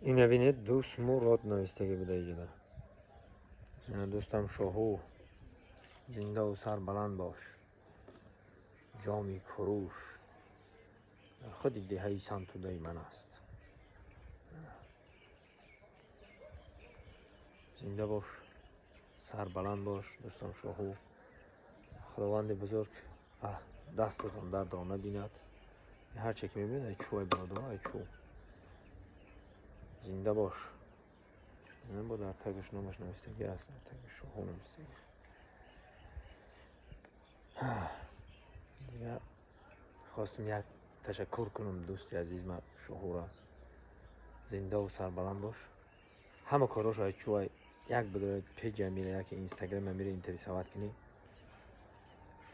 این ببینید دوست مراد نوشتگی بوده اینجا. دوستم شاهو زنده و سر بلند باش، جامی کروش خود دهه سنتودای من است. زنده باش، سر بلند باش دوستم شاهو. خداوند بزرگ دستتان در دانه بیند. هر چه که میبینید ای چوی برادر، ای چو زنده باش. این با در تگش نامش نوشتگی است، در تگش شاهو نوشتگی. دیگه خواستم یک تشکر کنم دوستی عزیز من شاهو را. زنده و سربلند باش. همه کاراش ای چوی یک بدون پیج میره، یک اینستاگرام میره اینطوری صحبت کنی،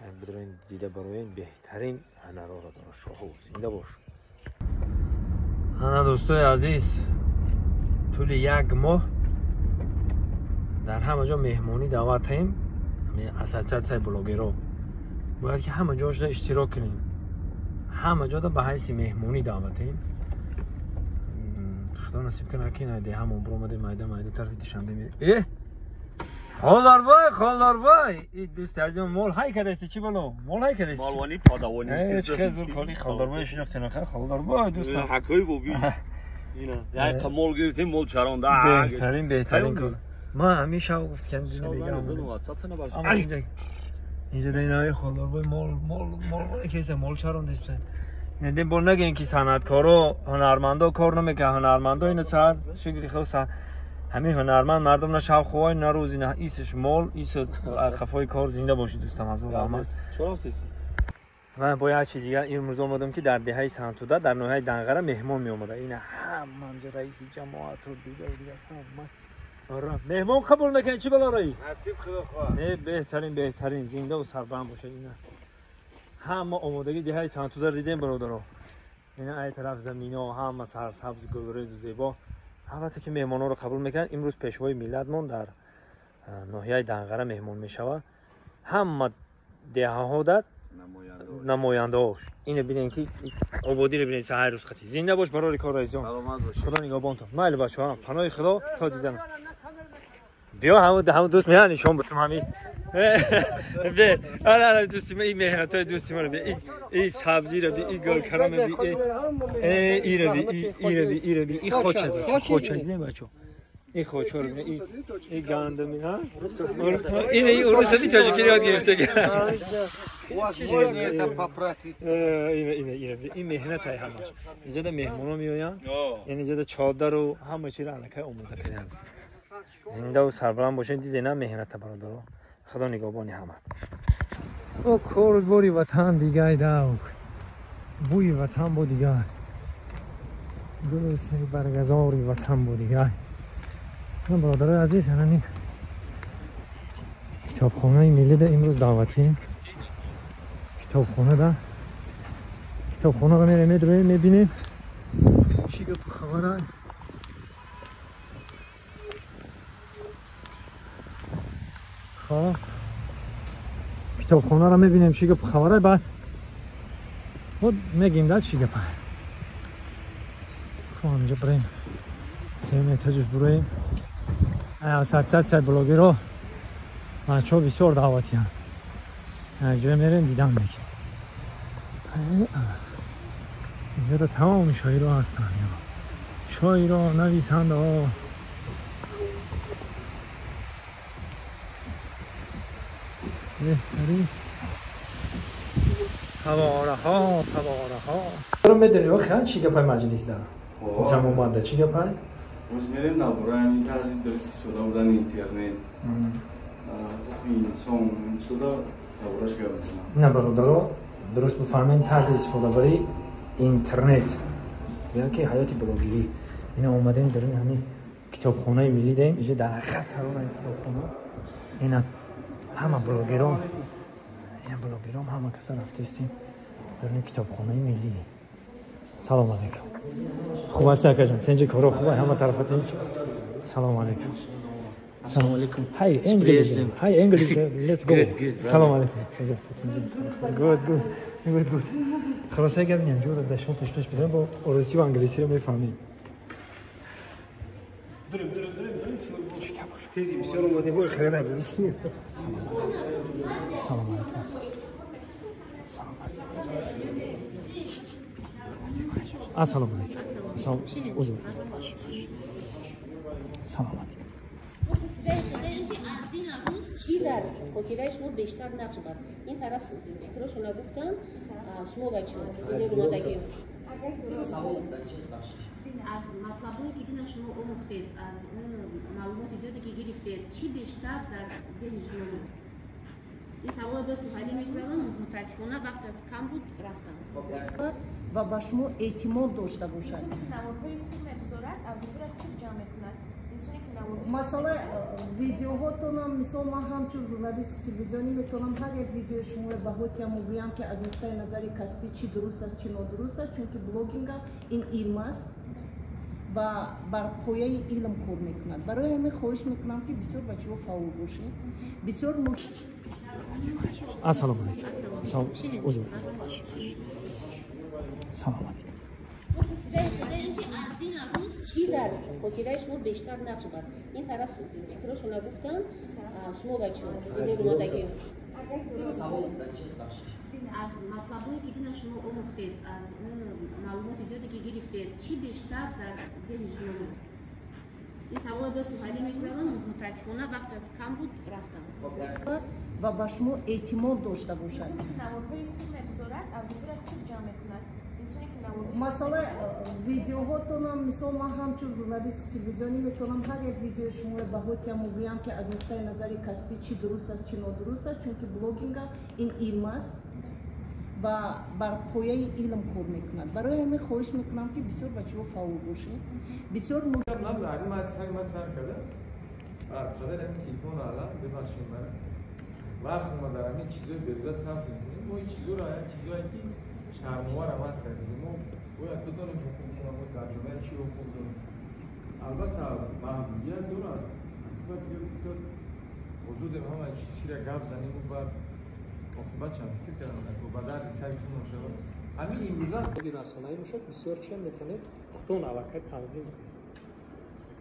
یک بدون دیده برای این بهترین هنر را داره شاهو. زنده باش. انا دوستای عزیز طول یک ماه در همه جا مهمانی دعوت هستیم. اساتید بلاگرها باید که همه جاش را اشتراک کنیم. همه جا به حیث مهمانی دعوت هستیم. خدا نصیب کنه که نه هم عمر اومده مایده طرف دوشنبه میره. خالداربای این دوست عزیزم مول های کده است. چی بلو مول های کده است؟ مالوانی پادوانی چه زور کاری خالداربای شناخته نخه. خالداربای دوستم حکای بوبی اینا یک مول گرفتیم مول چرانده بهترین کار. ما همیشه گفت که اینجا بگم اینجا دینای خالداربای مول کیسه مول چرانده است. ندیم بول نگین که صنعتکارا هنرمندا کار نمیکنه. هنرمندا اینو سر شگری خو همین هنرمند مردم نشاو خوای نه روزی نه ایسش مال ایس خفای کار زنده باشی دوستم. از اون رحمت من با یه چیز دیگه امروز اومدم که در دهه سنتوده در ناحیه دنقره مهمان می اومده. این همه رئیس جماعت رو دیگه آره مهمان قبول میکنه. چی بلا رئیس نصیب خدا خواه بهترین زنده و سربلند باشه. اینا همه آمادگی دهه سنتوده دیدیم برادرها. اینا ای طرف زمینا همه سرسبز گلریز و زیبا. البته که مهمانا رو قبول میکنن. امروز پیشوای میلادمون در ناحیه دنقره مهمون میشوه. همه دهه ها در نماینده هاش اینو ببینین که آبادی رو ببینین. سحر روز خطی زنده باش برای کار رئیس جان. سلامت باش. خدا نگهبان تو. مایل بچه‌ها پناه خدا تا دیدن. بیا همه دوست میان نشون بتم همین به آره دوستی من این مهنتای دوستی من به این سبزی رو به این گل کرم به این این خوچه زین بچو این خوچه رو این گندمی ها این روسری تاجیکی یاد گرفته این مهنت های همش اینجا در مهمونا میآیند. اینجا در چادر و همه چی را الکی آماده کردن. زنده و سربلند باشین. دیدی نه مهنت برادرها. خدا نگهبانی همه. او کور بوری وطن دیگه داو بوی وطن بود دیگه. گلوسه برگزاری وطن بود دیگه. من برادرای عزیز هنانی کتابخانه ملی ده امروز دعوتیم. کتابخانه رو میبینیم. چی گپ خبره؟ خب کتابخانه رو میبینیم چی گپ خبره. بعد خود میگیم در چی گپه. خب اینجا بریم سیم اتجوش بریم. صد بلاگی رو بچه ها بسیار دعوتی هم اینجا میریم دیدن میگیم. اینجا دا تمام شاعر ها هستن. شاعر ها نویسنده ها بهتری سواره ها رو میدونی خیلی چی گپای مجلس دارم جمع اومده. چی گپای؟ روز میریم نبورن این طرزی درست شده بودن اینترنت این سون شده نبورش گردیم. نه برادرها درست بفهمین طرز استفاده برای اینترنت یا که حیات بلاگری. اینا اومدیم داریم همین کتابخانه ملی داریم. اینجا در خط هرون این کتابخانه اینا همه بلاگرام همه کسا رفتستیم داریم کتابخانه ملی. سلام علیکم. خوب هستی اکا جان؟ تنجی کارو خوبه همه طرفت اینج. سلام علیکم. Assalamu alaikum. Hi English. Let's go. سلام علیکم. Good. خلاصه اگر میگم جور داشتم تشنش بدم با روسی و انگلیسی رو میفهمیم. Tezi bir sorun var. Bu kadar abi. Salam aleykum. Assalomu alaykum. Uzun. Salam alaykum. چی در خاطرش ما بیشتر نقش بست این طرف فکراشو نگفتن شما بچه اینو رو مادگی از مطلبونی که دینا شما آموختید از اون معلومات زیادی که گرفتید چی بیشتر در ذهن شما بود این سوال درست حالی میگذارم متاسفانه وقت کم بود رفتم و با شما اعتماد داشته باشد انسانی که نوارهای خوب میگذارد اودیتور خوب جمع میکند انسانی که نوارهای مثلا ویدیوهاتون هم مثلا من همچون ژورنالیست تلویزیونی میتونم هر یک ویدیو شما به هوتیا میگویم که از نقطه نظر کسبی چی درست است چی نادرست است چون که بلاگینگ این علم است و بر پایه علم کار میکند برای همین خواهش میکنم که بسیار بچه‌ها فعال باشید بسیار Assalomu alaykum. Uzun. Salam alaykum. چی در خاطرش ما بیشتر نقش بست این طرف فکراشو نگفتن شما بچه اینو رو مادگی از مطلبونی که دینا شما آموختید از اون معلومات زیادی که گرفتید چی بیشتر در ذهن شما بود این سوال درست حالی میگذارم متاسفانه وقت کم بود رفتم و با شما اعتماد داشته باشد انسانی که نوارهای خوب میگذارد اودیتور خوب جمع میکند انسانی که نوارهای مثلا ویدیوهاتون هم مثلا من همچون ژورنالیست تلویزیونی میتونم هر یک ویدیو شما به هوتیا میگویم که از نقطه نظر کسبی چی درست است چی نادرست است چون که بلاگینگ این علم است و بر پایه علم کار میکند برای همین خواهش میکنم که بسیار بچه‌ها فعال باشید بسیار من بعد من سر کرده خاطر این تلفن الان ببخشید من وقت ما در همین چیزای بدرس حرف می‌زنیم ما این چیزا رو چیزایی که شرم‌آور هم هست دیگه ما باید بدونیم حقوق ما ترجمه چی حقوق داریم البته محدودیت داره باید وجود ما چیزی را گپ زنیم و بعد عاقبت چند فکر کردم و بعد درد سرتون نشه همین امروزا خودی رسانه‌ای میشد بسیار چه میتونه خودتون علاقه تنظیم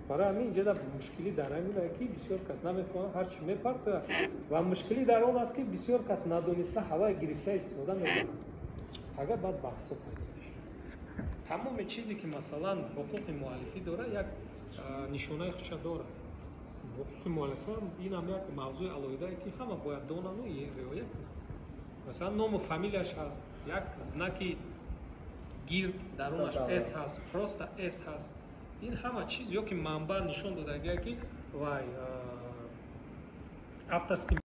برای همین اینجا در مشکلی در همین که بسیار کس نمیتونه هر چی میپرده و مشکلی در اون است که بسیار کس ندونسته هوا گرفته استفاده میکنه اگر بعد بحث کنیم تمام چیزی که مثلا حقوق مؤلفی داره یک نشونه خودش داره حقوق مؤلفه این هم یک موضوع علاوه که همه باید دونن و رعایت کنن مثلا نام و فامیلش هست یک znaki گیر درونش اس هست پروستا اس هست این همه چیز یا که منبع نشون داده که وای авторским